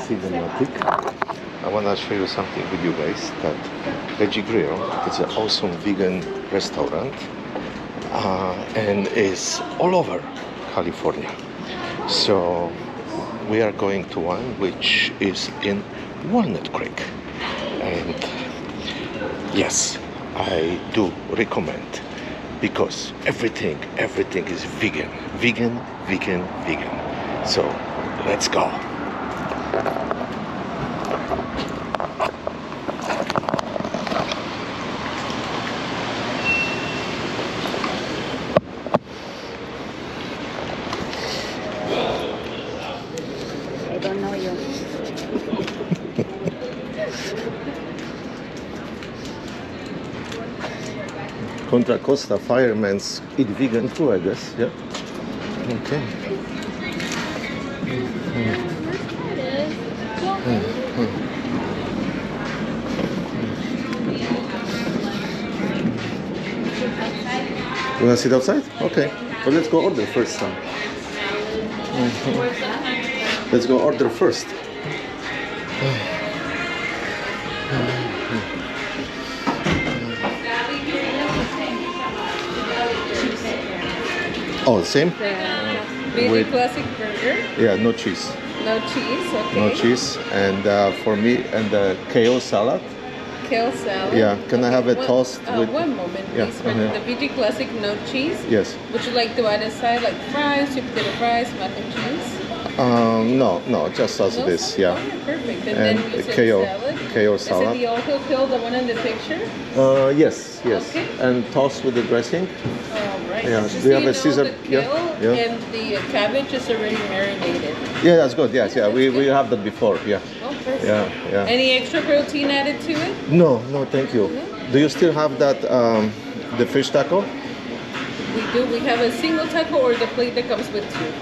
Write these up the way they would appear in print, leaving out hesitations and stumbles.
cinematic. I want to show you something with you guys, that Veggie Grill is an awesome vegan restaurant and is all over California. So we are going to one which is in Walnut Creek, and yes, I do recommend, because everything is vegan. So let's go. I don't know you. Contra Costa firemen's eat vegan too, I guess. Yeah. Okay. You wanna sit outside? Okay. Well, let's go order first. Let's go order first. Oh, the same? Veggie classic burger. Yeah, no cheese. No cheese, okay. No cheese. And for me, and the kale salad. Kale salad. Yeah, can I have a toast with... One moment, Yeah, please. For the Veggie classic, no cheese. Yes. Would you like to add aside like fries, sweet potato fries, mac and cheese? No, just as No? this, yeah. Oh, perfect. And And then you said kale salad. salad. Is it the Ojo kale, the one in the picture? Yes. Okay. And toast with the dressing. All right. Yeah. Just Do you so have a Caesar? The kale Yeah. and the cabbage is already marinated. Yeah, that's good. Yes, yeah. We have that before. Yeah. Oh, perfect. Yeah. Any extra protein added to it? No, thank you. No? Do you still have that the fish taco? We do. We have a single taco or the plate that comes with two.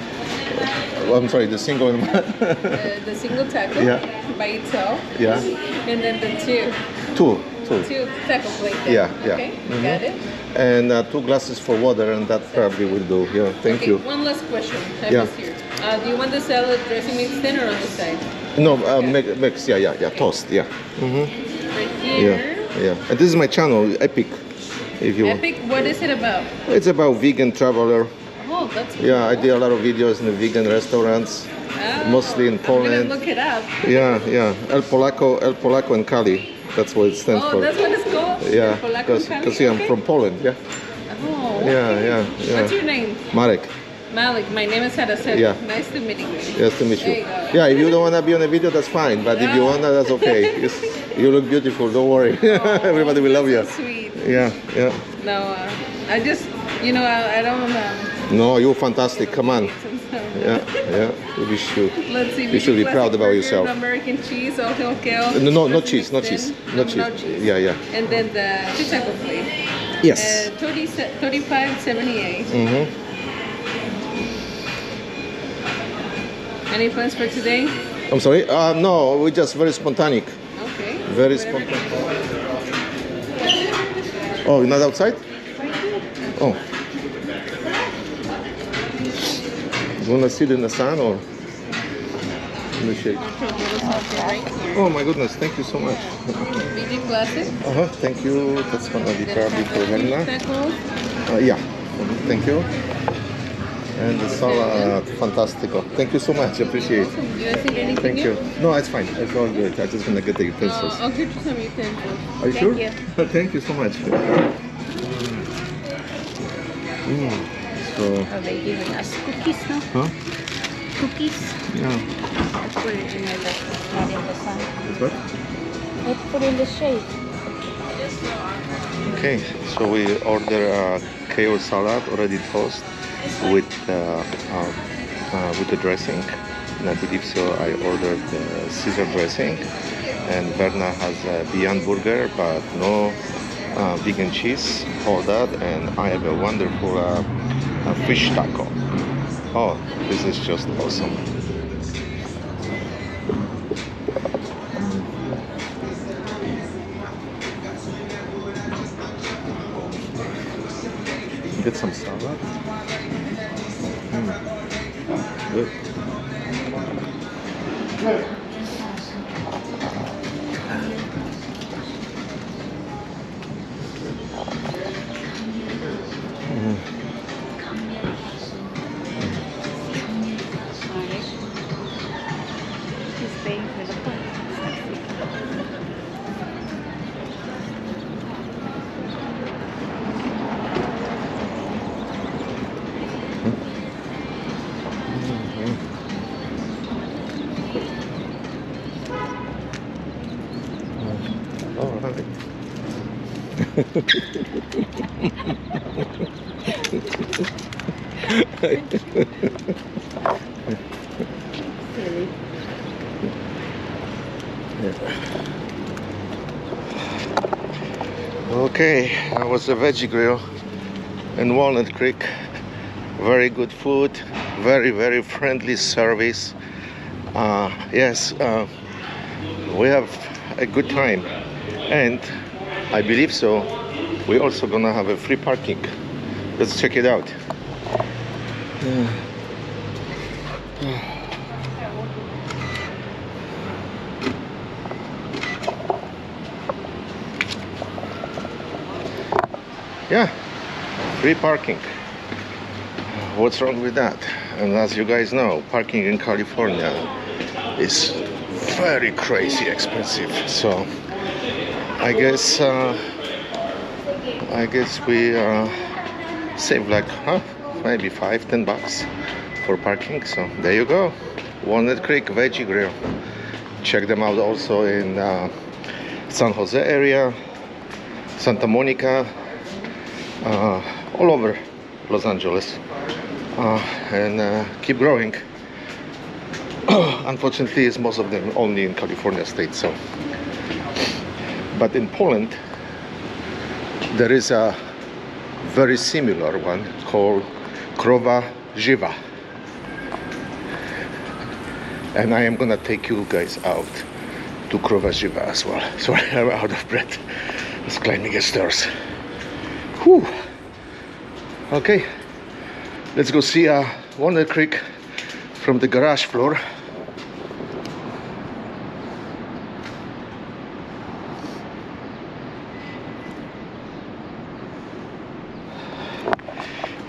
I'm sorry, the single one. The single taco by itself. Yeah. And then the Two. two taco plate. Yeah. Okay, got it. And 2 glasses for water, and that probably will do. Yeah, thank you. One last question. I Yeah. missed here. Do you want the salad dressing mixed in or on the side? No, mix. Yeah. Toast. Yeah. Right here. Yeah. And this is my channel, Epic. If you. Epic. What is it about? It's about vegan traveler. Oh, that's cool. Yeah, I did a lot of videos in the vegan restaurants, mostly in I'm Poland. gonna look it up. Yeah. El Polaco and Cali. That's what it stands for. Oh, that's what it's called? Yeah, Polaco because Cali? I'm from Poland. Yeah. Oh, Yeah. What's your name? Marek. Malik. My name is Harasek. Yeah. Nice to meet you. Nice to meet There you. you go. Yeah, if you don't want to be on a video, that's fine. But if you want to, that's okay. You look beautiful. Don't worry. Everybody will love you. So sweet. Yeah. No, I just, I don't. No, you're fantastic. Come on. Yeah. You should. Let's see. You should be Classic proud about burger, yourself. American cheese, Ojo kale. No cheese. No cheese. Yeah. And then the two taco plate. Yes. 35.78. Any plans for today? I'm sorry. No, we're just very spontaneous. Okay. Very Whatever spontaneous. comes. Oh, you're not outside? Oh. You wanna sit in the sun or in the shade? Right here. Oh my goodness, thank you so much. Veggie classic. Thank you. That's gonna be probably for Verna. Tacos. Yeah. Thank you. And the salad, fantastico. Thank you so much. Appreciate it. Do you guys need anything Thank new? you. No, it's fine. It's all good. I'm just gonna get the utensils. I'll get you some utensils. Are you sure? You. Thank you so much. So, Are they giving us cookies, no? huh? Cookies? Yeah. Let's put it in the not in the sun. Is what? Let's put it in the shade. Okay, so we order a kale salad already toast with the dressing, and I believe so. I ordered the Caesar dressing, and Verna has a Beyond Burger, but no vegan cheese, all that, and I have a wonderful fish taco. Oh, this is just awesome. Get some salad. Good. Spain never come. All right. Silly. Okay, that was the Veggie Grill in Walnut Creek. Very good food, very friendly service. Yes, we have a good time, and I believe so. We're also gonna have a free parking. Let's check it out. Yeah, free parking. What's wrong with that? And as you guys know, parking in California is very crazy expensive. So I guess we save like maybe $5-10 for parking. So there you go, Walnut Creek Veggie Grill. Check them out also in San Jose area, Santa Monica, all over Los Angeles, and keep growing. Unfortunately, it's most of them only in California state. So, but in Poland, there is a very similar one called Krowa Żywa, and I am gonna take you guys out to Krowa Żywa as well. Sorry, I'm out of breath. Just climbing the stairs. Whew. Okay, let's go see Walnut Creek from the garage floor.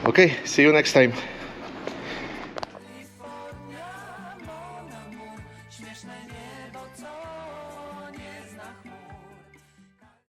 Okay, see you next time.